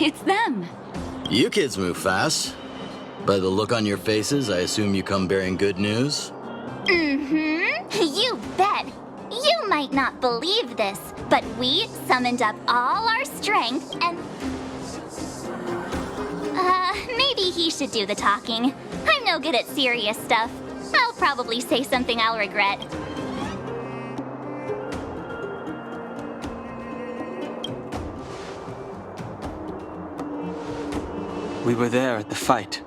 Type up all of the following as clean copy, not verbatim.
It's them. You kids move fast. By the look on your faces, I assume you come bearing good news? You bet. You might not believe this, but we summoned up all our strength and... maybe he should do the talking. I'm no good at serious stuff. I'll probably say something I'll regret. We were there at the fight.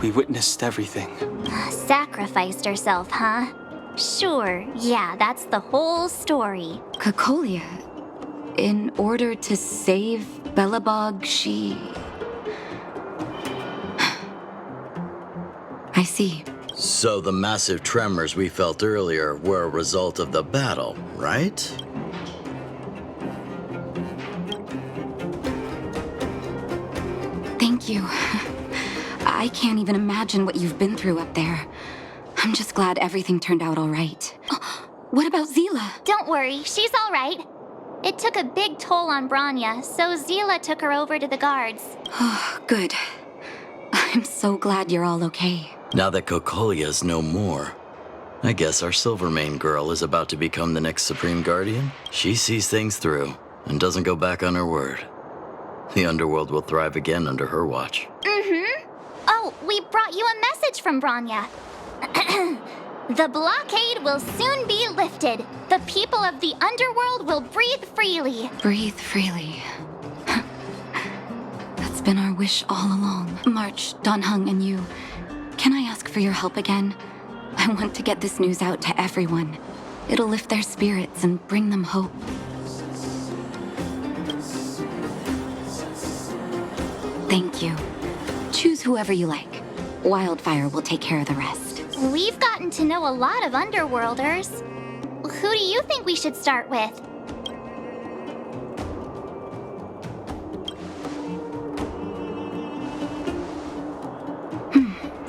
We witnessed everything. Sacrificed herself, huh? Sure, yeah, that's the whole story. Cocolia, in order to save Belobog, she... I see. So the massive tremors we felt earlier were a result of the battle, right? Thank you. I can't even imagine what you've been through up there. I'm just glad everything turned out all right. What about Zila? Don't worry, she's all right. It took a big toll on Branya, so Zila took her over to the guards. Oh, good. I'm so glad you're all okay. Now that Cocolia's no more, I guess our Silvermane girl is about to become the next Supreme Guardian. She sees things through and doesn't go back on her word. The underworld will thrive again under her watch. Oh, we brought you a message from Branya. The blockade will soon be lifted. The people of the underworld will breathe freely. Breathe freely. That's been our wish all along. March, Donhung, and you, can I ask for your help again? I want to get this news out to everyone. It'll lift their spirits and bring them hope. Thank you. Choose whoever you like. Wildfire will take care of the rest. We've gotten to know a lot of Underworlders. Who do you think we should start with?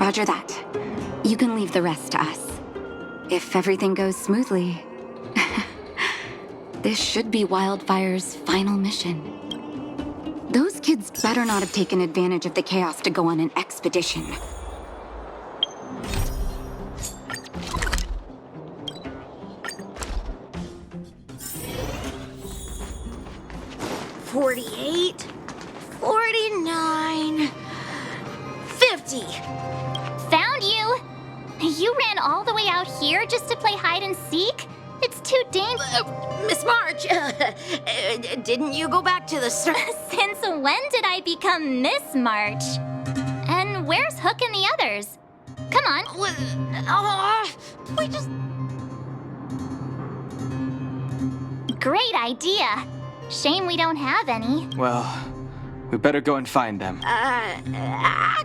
Roger that. You can leave the rest to us. If everything goes smoothly, this should be Wildfire's final mission. Those kids better not have taken advantage of the chaos to go on an expedition. $48, $49, $50. Found you! You ran all the way out here just to play hide and seek? It's too dangerous. Miss March, didn't you go back to the start? Since when did I become Miss March? And where's Hook and the others? Come on. We just... Great idea. Shame we don't have any. Well, we better go and find them. Actually...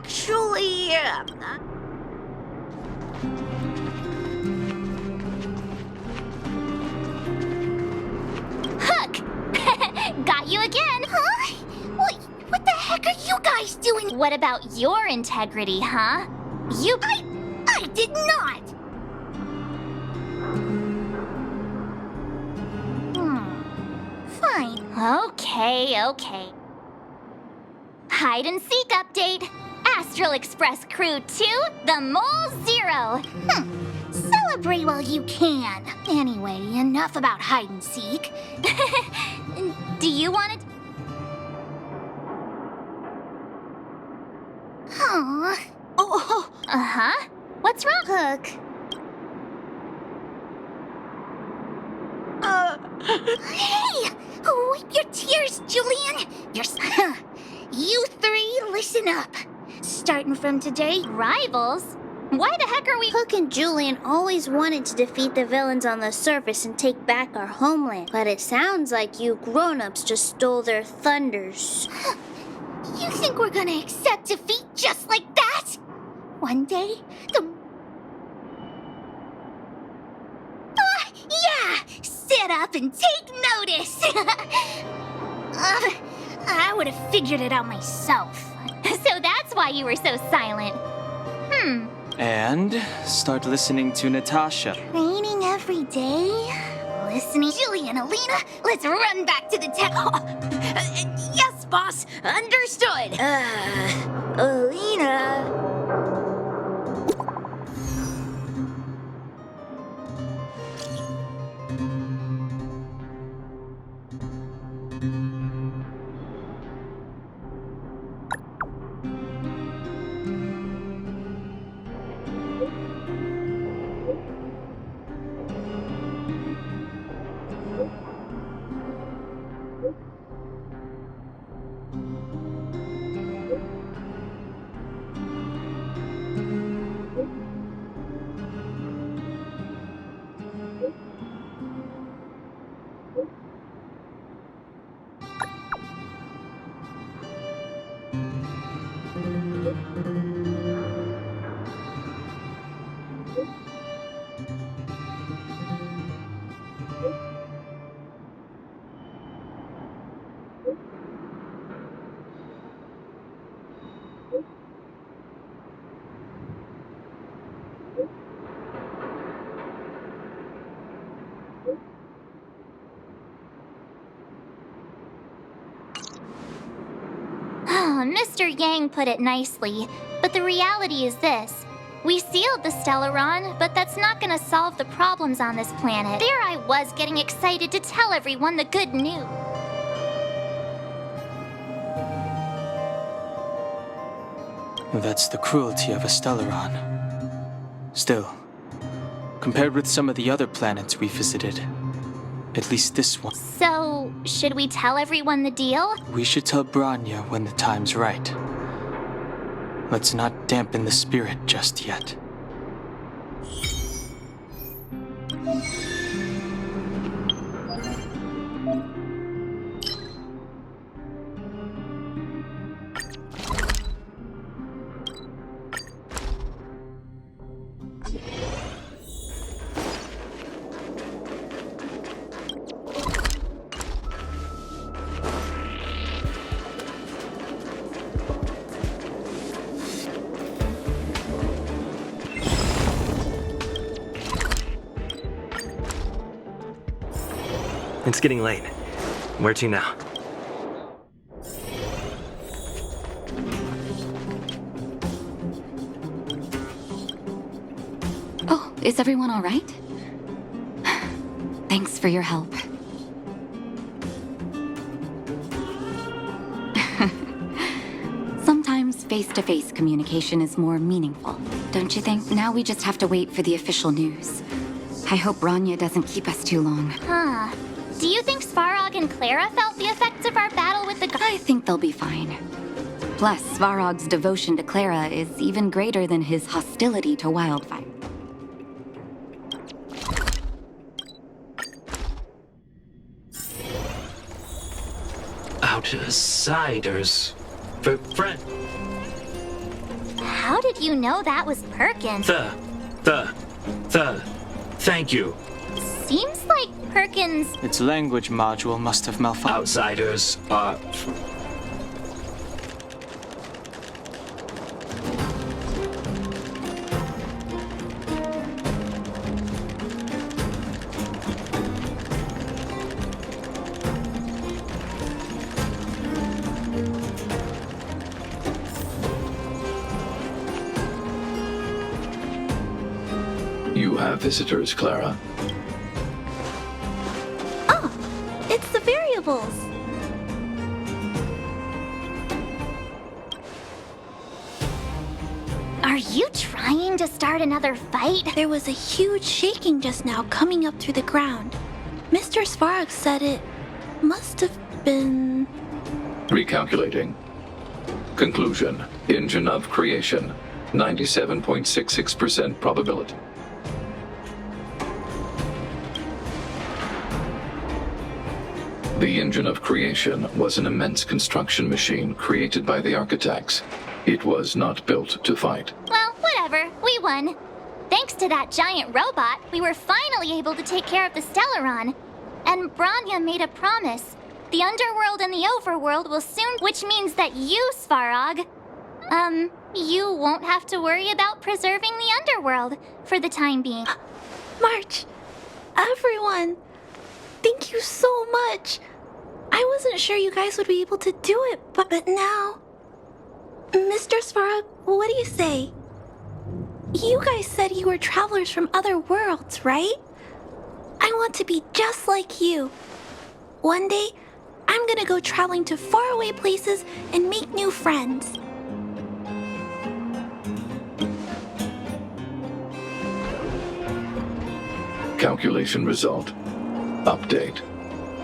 Hook! Got you again. Huh? What the heck are you guys doing? What about your integrity, huh? I did not! Fine. Okay. Hide and seek update. Astral Express Crew 2, the Mole 0. Celebrate while you can. Anyway, enough about hide and seek. Do you want it? Aww. Oh, Uh-huh. What's wrong? Hook. Hey! Wipe your tears, Julian! You three, listen up. Starting from today, Rivals? Why the heck are we... Hook and Julian always wanted to defeat the villains on the surface and take back our homeland. But it sounds like you grown-ups just stole their thunders. You think we're gonna accept defeat just like that? One day, yeah! Sit up and take notice! I would have figured it out myself. So that's why you were so silent. And start listening to Natasha. Training every day? Listening. Julian, Alina, let's run back to the town. Yes, boss. Understood. Alina. Mr. Yang put it nicely, but the reality is this. We sealed the Stellaron, but that's not gonna solve the problems on this planet. There I was getting excited to tell everyone the good news. That's the cruelty of a Stellaron. Still, compared with some of the other planets we visited, at least this one. So, should we tell everyone the deal? We should tell Branya when the time's right. Let's not dampen the spirit just yet. It's getting late. Where to now? Oh, is everyone all right? Thanks for your help. Sometimes face-to-face communication is more meaningful, don't you think? Now we just have to wait for the official news. I hope Branya doesn't keep us too long. Huh. Do you think Svarog and Clara felt the effects of our battle with the I think they'll be fine. Plus, Svarog's devotion to Clara is even greater than his hostility to Wildfire. Outsiders. Friend. How did you know that was Perkins? Thank you. Seems like Perkins... Its language module must have malfunctioned. Outsiders are... You have visitors, Clara. It's the variables. Are you trying to start another fight? There was a huge shaking just now coming up through the ground. Mr. Svarog said it must have been... Recalculating. Conclusion. Engine of creation. 97.66% probability. The engine of creation was an immense construction machine created by the architects. It was not built to fight. Well, whatever. We won. Thanks to that giant robot, we were finally able to take care of the Stellaron. And Branya made a promise. The underworld and the overworld will soon... Which means that you, Svarog... you won't have to worry about preserving the underworld for the time being. March! Everyone! Thank you so much! I wasn't sure you guys would be able to do it, but now... Mr. Svarog, what do you say? You guys said you were travelers from other worlds, right? I want to be just like you. One day, I'm gonna go traveling to faraway places and make new friends. Calculation result. Update.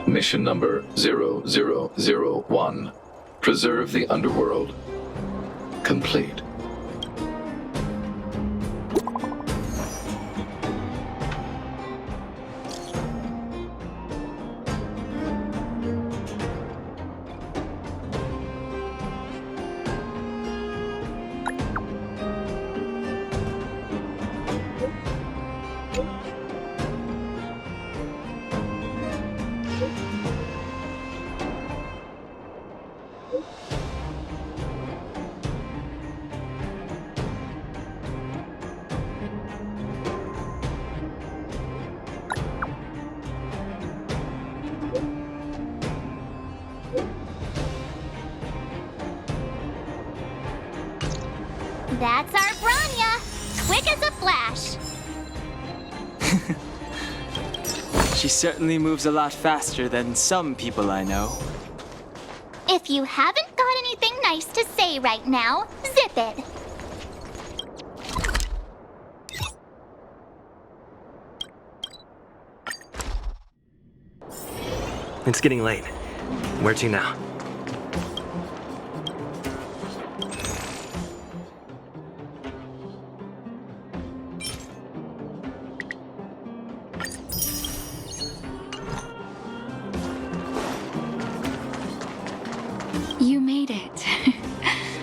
Mission number 0001. Preserve the underworld. Complete. That's our Branya! Quick as a flash! She certainly moves a lot faster than some people I know. If you haven't got anything nice to say right now, zip it! It's getting late. Where to now? You made it.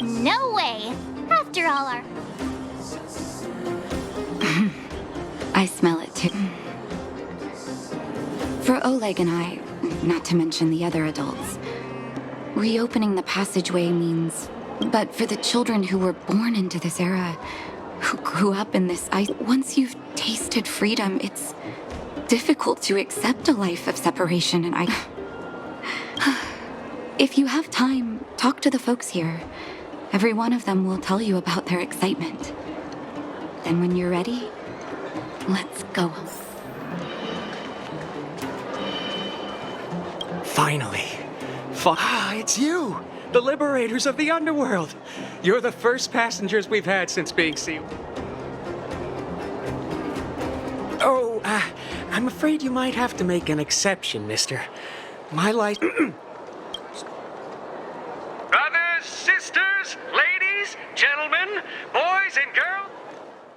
No way! After all our... I smell it too. For Oleg and I, not to mention the other adults, reopening the passageway means... But for the children who were born into this era, who grew up in this ice, once you've tasted freedom, it's difficult to accept a life of separation, and I... If you have time, talk to the folks here. Every one of them will tell you about their excitement. Then when you're ready, let's go. Finally. It's you! The liberators of the underworld! You're the first passengers we've had since being sealed. Oh, I'm afraid you might have to make an exception, mister. My life... Brothers, sisters, ladies, gentlemen, boys and girls...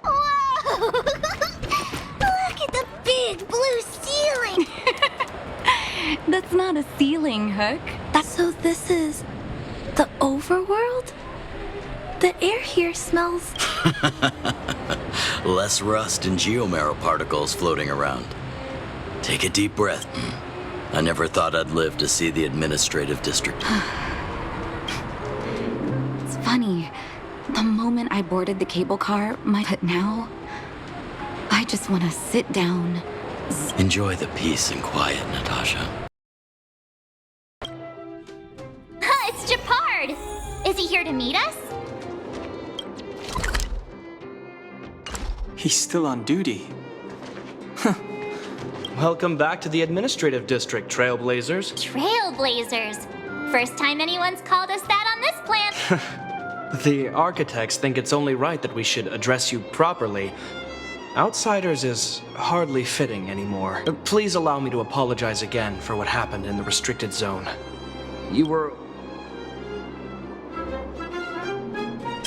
Whoa! Look at the big blue ceiling! That's not a ceiling, Hook. So this is... the overworld? The air here smells... Less rust and geomarrow particles floating around. Take a deep breath. I never thought I'd live to see the administrative district. It's funny. The moment I boarded the cable car, but now... I just want to sit down. Enjoy the peace and quiet, Natasha. It's Japard! Is he here to meet us? He's still on duty. Welcome back to the administrative district, Trailblazers. Trailblazers. First time anyone's called us that on this planet. The architects think it's only right that we should address you properly. Outsiders is hardly fitting anymore. Please allow me to apologize again for what happened in the restricted zone. You were...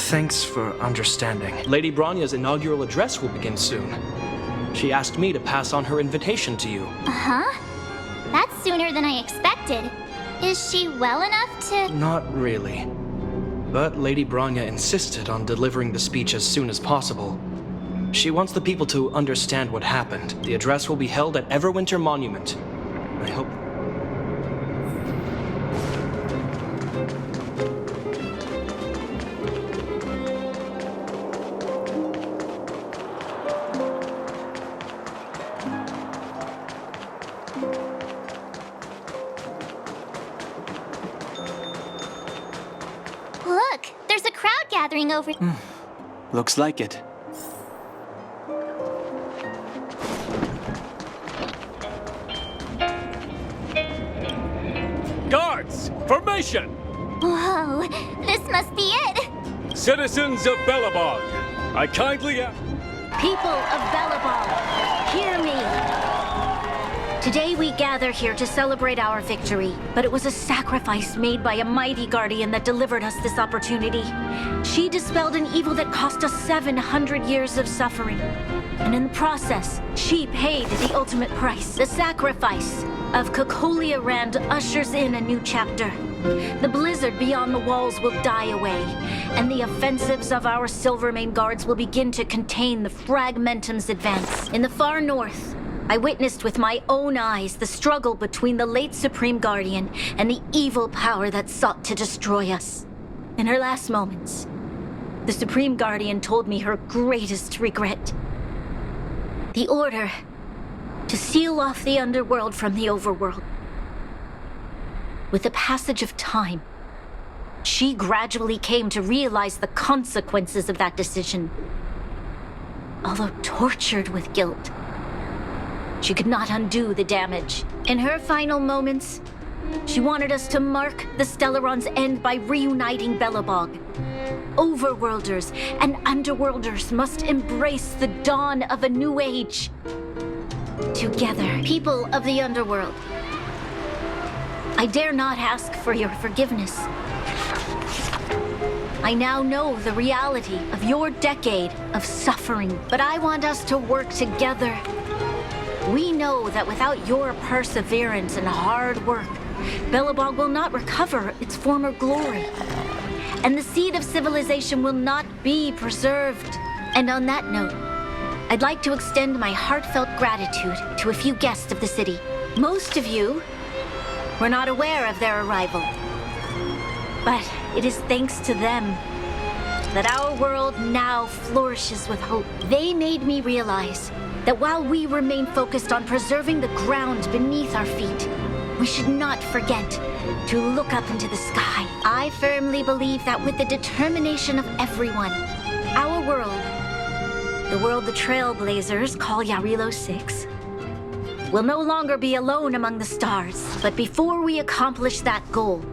Thanks for understanding. Lady Branya's inaugural address will begin soon. She asked me to pass on her invitation to you. Uh-huh. That's sooner than I expected. Is she well enough to... Not really. But Lady Branya insisted on delivering the speech as soon as possible. She wants the people to understand what happened. The address will be held at Everwinter Monument. I hope... gathering over. Looks like it. Guards, formation! Whoa, this must be it! Citizens of Belobog, I kindly People of Belobog, hear me! Today we gather here to celebrate our victory, but it was a sacrifice made by a mighty guardian that delivered us this opportunity. She dispelled an evil that cost us 700 years of suffering. And in the process, she paid the ultimate price. The sacrifice of Cocolia Rand ushers in a new chapter. The blizzard beyond the walls will die away, and the offensives of our Silvermane guards will begin to contain the Fragmentum's advance. In the far north, I witnessed with my own eyes the struggle between the late Supreme Guardian and the evil power that sought to destroy us. In her last moments, the Supreme Guardian told me her greatest regret. The order to seal off the underworld from the overworld. With the passage of time, she gradually came to realize the consequences of that decision. Although tortured with guilt, she could not undo the damage. In her final moments, she wanted us to mark the Stellaron's end by reuniting Belobog. Overworlders and underworlders must embrace the dawn of a new age. Together, people of the underworld, I dare not ask for your forgiveness. I now know the reality of your decade of suffering, but I want us to work together. We know that without your perseverance and hard work, Belobog will not recover its former glory. And the seed of civilization will not be preserved. And on that note, I'd like to extend my heartfelt gratitude to a few guests of the city. Most of you were not aware of their arrival. But it is thanks to them that our world now flourishes with hope. They made me realize that while we remain focused on preserving the ground beneath our feet, we should not forget to look up into the sky. I firmly believe that with the determination of everyone, our world, the world the Trailblazers call Yarilo 6, will no longer be alone among the stars. But before we accomplish that goal,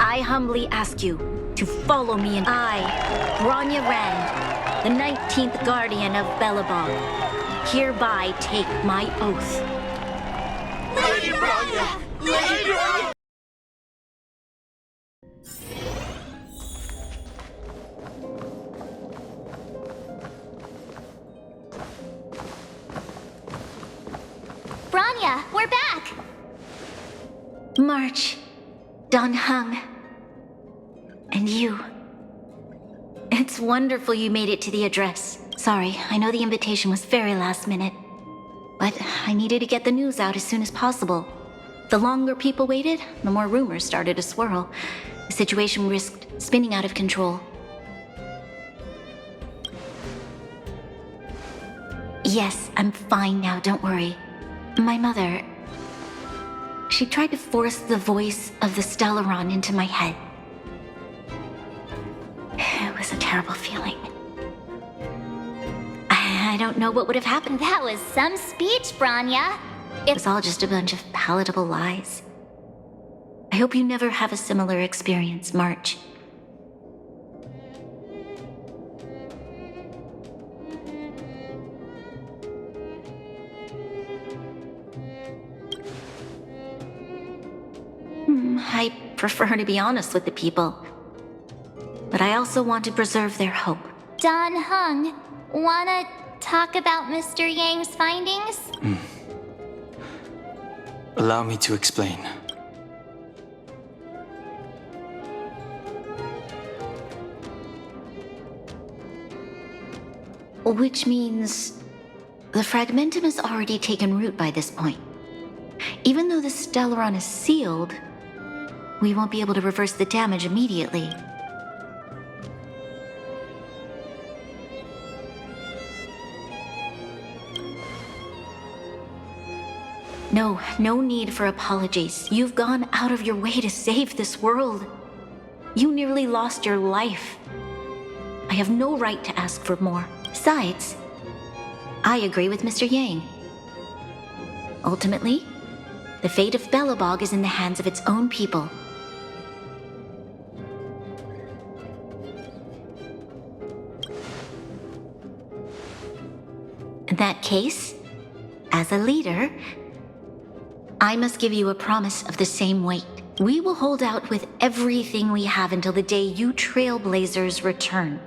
I humbly ask you to follow me, and I, Bronya Rand, the 19th Guardian of Belobog, hereby take my oath. Lady Bronya! Lady Bronya! Bronya, we're back! March, Don Hung, and you. It's wonderful you made it to the address. Sorry, I know the invitation was very last minute, but I needed to get the news out as soon as possible. The longer people waited, the more rumors started to swirl. The situation risked spinning out of control. Yes, I'm fine now, don't worry. My mother, she tried to force the voice of the Stellaron into my head. It was a terrible feeling. I don't know what would have happened. That was some speech, Bronya. It was all just a bunch of palatable lies. I hope you never have a similar experience, March. I prefer to be honest with the people, but I also want to preserve their hope. Don Hung, wanna talk about Mr. Yang's findings? Allow me to explain. Which means the Fragmentum has already taken root by this point. Even though the Stellaron is sealed, we won't be able to reverse the damage immediately. No need for apologies. You've gone out of your way to save this world. You nearly lost your life I have no right to ask for more. Besides, I agree with Mr. Yang. Ultimately, the fate of Belobog is in the hands of its own people. In that case, as a leader, I must give you a promise of the same weight. We will hold out with everything we have until the day you Trailblazers return.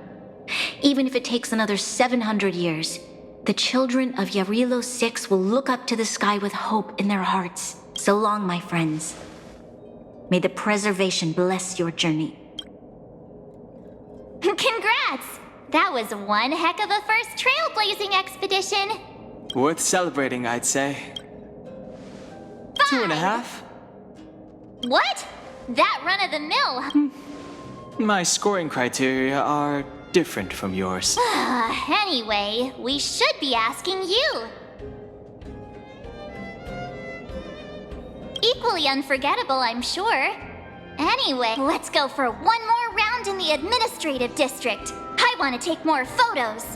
Even if it takes another 700 years, the children of Yarilo 6 will look up to the sky with hope in their hearts. So long, my friends. May the preservation bless your journey. Congrats! That was one heck of a first trailblazing expedition. Worth celebrating, I'd say. 2.5? What? That run of the mill? My scoring criteria are different from yours. Anyway, we should be asking you. Equally unforgettable, I'm sure. Anyway, let's go for one more round in the administrative district. I want to take more photos.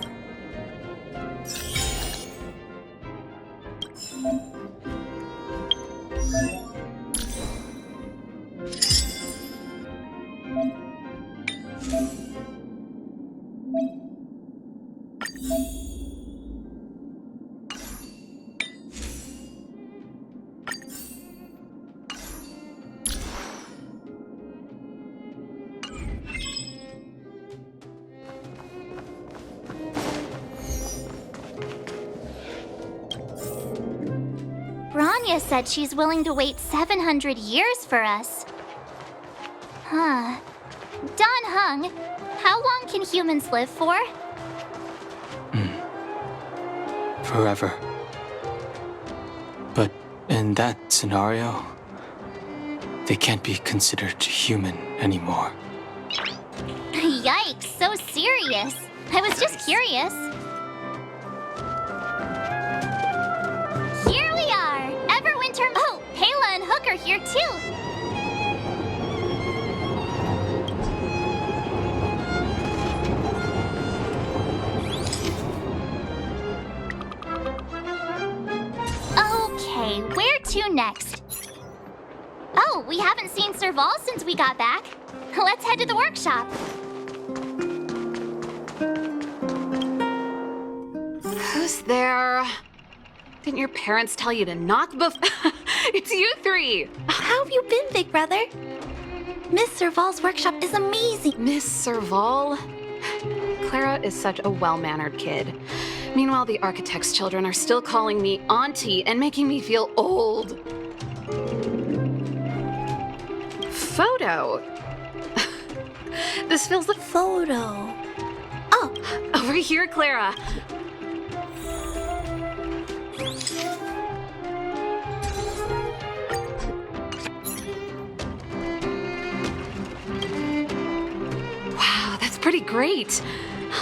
Branya said she's willing to wait 700 years for us. Huh. Don Hung, how long can humans live for? Forever. But in that scenario, they can't be considered human anymore. Yikes, so serious. I was just curious. Here we are! Everwinter. Oh, Pela and Hook are here too. Okay, where to next? Oh, we haven't seen Serval since we got back. Let's head to the workshop. Who's there? Didn't your parents tell you to knock before? It's you three! How have you been, big brother? Miss Serval's workshop is amazing. Miss Serval? Clara is such a well-mannered kid. Meanwhile, the architect's children are still calling me auntie and making me feel old. Photo? This feels like photo. Oh, over here, Clara. Wow, that's pretty great.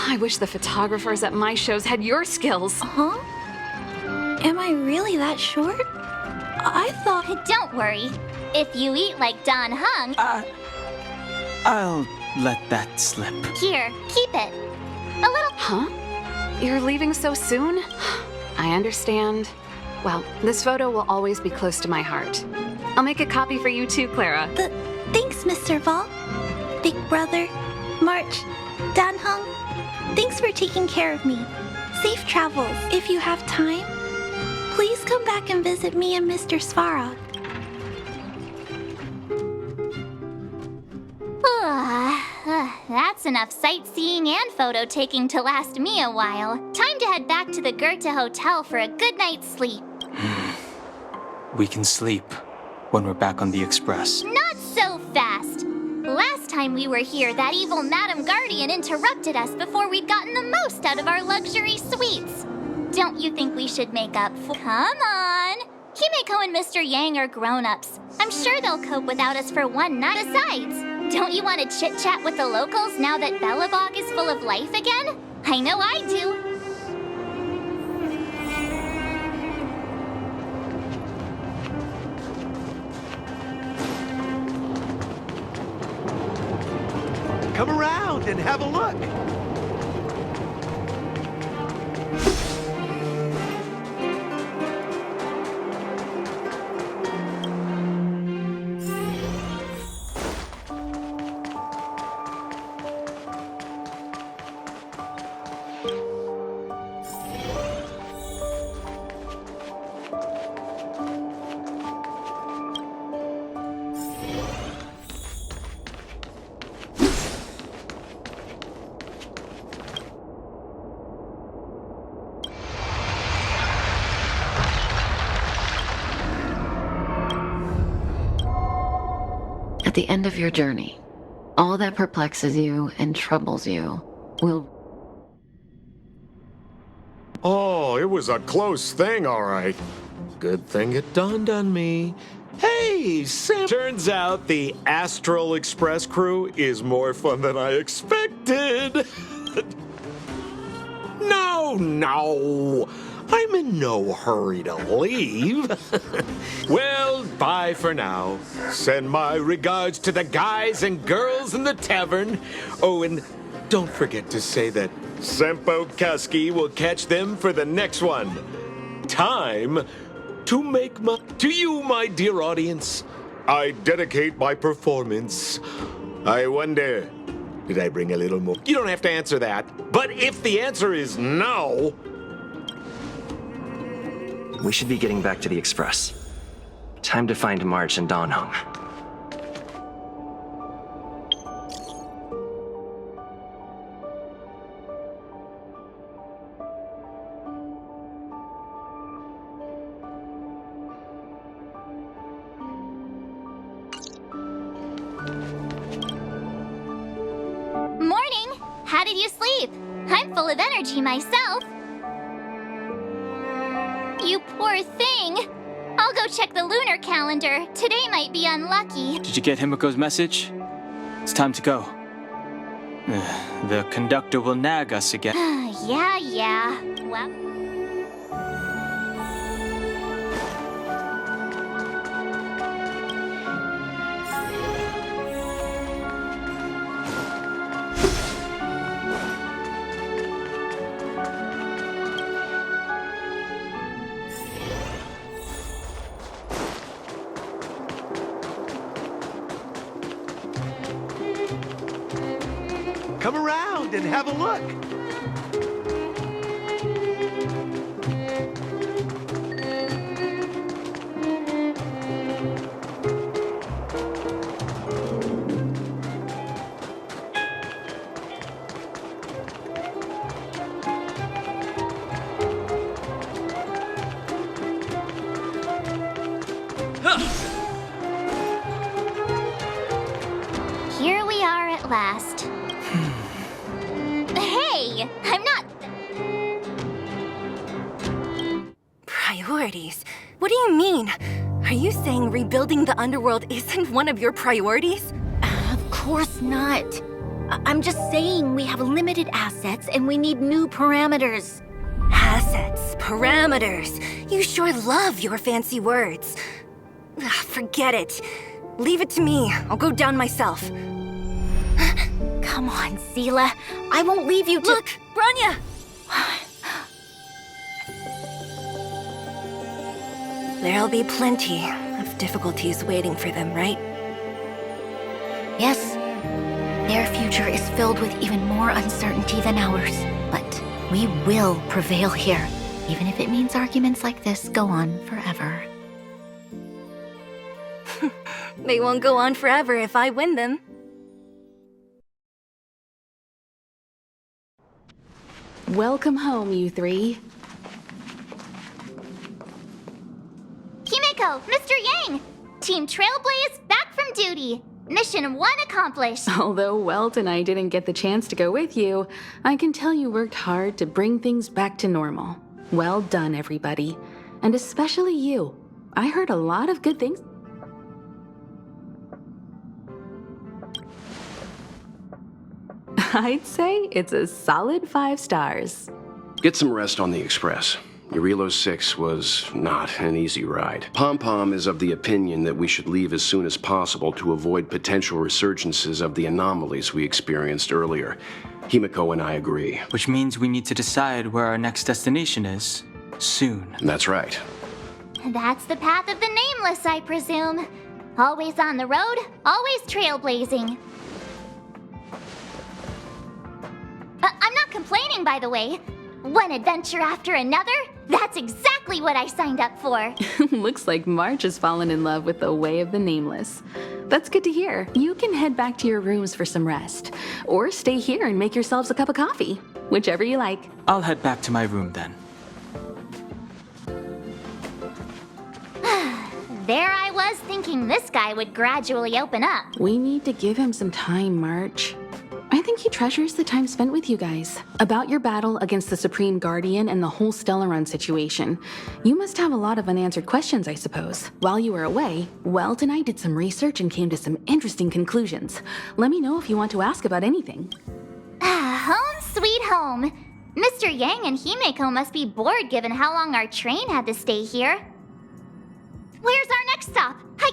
I wish the photographers at my shows had your skills. Huh? Am I really that short? I thought... Don't worry. If you eat like Don Hung... I'll let that slip. Here, keep it. A little... Huh? You're leaving so soon? I understand. Well, this photo will always be close to my heart. I'll make a copy for you too, Clara. Thanks, Miss Serval. Big brother, March, Dan Hung. Thanks for taking care of me. Safe travels. If you have time, please come back and visit me and Mr. Svarog. That's enough sightseeing and photo taking to last me a while. Time to head back to the Goethe Hotel for a good night's sleep. We can sleep when we're back on the Express. Not so fast! Last time we were here, that evil Madam Guardian interrupted us before we'd gotten the most out of our luxury suites. Don't you think we should make up for... Come on! Himeko and Mr. Yang are grown-ups. I'm sure they'll cope without us for one night. Besides, don't you want to chit-chat with the locals now that Belobog is full of life again? I know I do. Come around and have a look. At the end of your journey, all that perplexes you and troubles you will... Oh, it was a close thing, all right. Good thing it dawned on me. Hey, Sam! Turns out the Astral Express crew is more fun than I expected. No. I'm in no hurry to leave. Well, bye for now. Send my regards to the guys and girls in the tavern. Oh, and don't forget to say that Sempo Kasky will catch them for the next one. Time to make my... To you, my dear audience, I dedicate my performance. I wonder, did I bring a little more? You don't have to answer that. But if the answer is no... We should be getting back to the Express. Time to find March and Dawn Hung. Morning! How did you sleep? I'm full of energy myself. You poor thing. I'll go check the lunar calendar. Today might be unlucky. Did you get Himiko's message? It's time to go. The conductor will nag us again. Yeah. Well... Come around and have a look. Here we are at last. Hey, I'm not... Priorities? What do you mean? Are you saying rebuilding the underworld isn't one of your priorities? Of course not. I'm just saying we have limited assets and we need new parameters. Assets, parameters. You sure love your fancy words. Forget it. Leave it to me. I'll go down myself. Come on, Seela. I won't leave you to— Look, Branya! There'll be plenty of difficulties waiting for them, right? Yes. Their future is filled with even more uncertainty than ours. But we will prevail here, even if it means arguments like this go on forever. They won't go on forever if I win them. Welcome home, you three. Himiko, Mr. Yang! Team Trailblaze back from duty. Mission 1 accomplished. Although Welt and I didn't get the chance to go with you, I can tell you worked hard to bring things back to normal. Well done, everybody. And especially you. I heard a lot of good things. I'd say it's a solid 5 stars. Get some rest on the Express. Urilo 6 was not an easy ride. Pom-Pom is of the opinion that we should leave as soon as possible to avoid potential resurgences of the anomalies we experienced earlier. Himiko and I agree. Which means we need to decide where our next destination is. Soon. That's right. That's the path of the Nameless, I presume. Always on the road, always trailblazing. I'm not complaining, by the way. One adventure after another, that's exactly what I signed up for. Looks like March has fallen in love with the way of the Nameless. That's good to hear. You can head back to your rooms for some rest, or stay here and make yourselves a cup of coffee, whichever you like. I'll head back to my room then. there I was thinking this guy would gradually open up. We need to give him some time, March. I think he treasures the time spent with you guys. About your battle against the Supreme Guardian and the whole Stellaron situation. You must have a lot of unanswered questions, I suppose. While you were away, Welt and I did some research and came to some interesting conclusions. Let me know if you want to ask about anything. Home sweet home. Mr. Yang and Himeko must be bored given how long our train had to stay here. Where's our next stop? I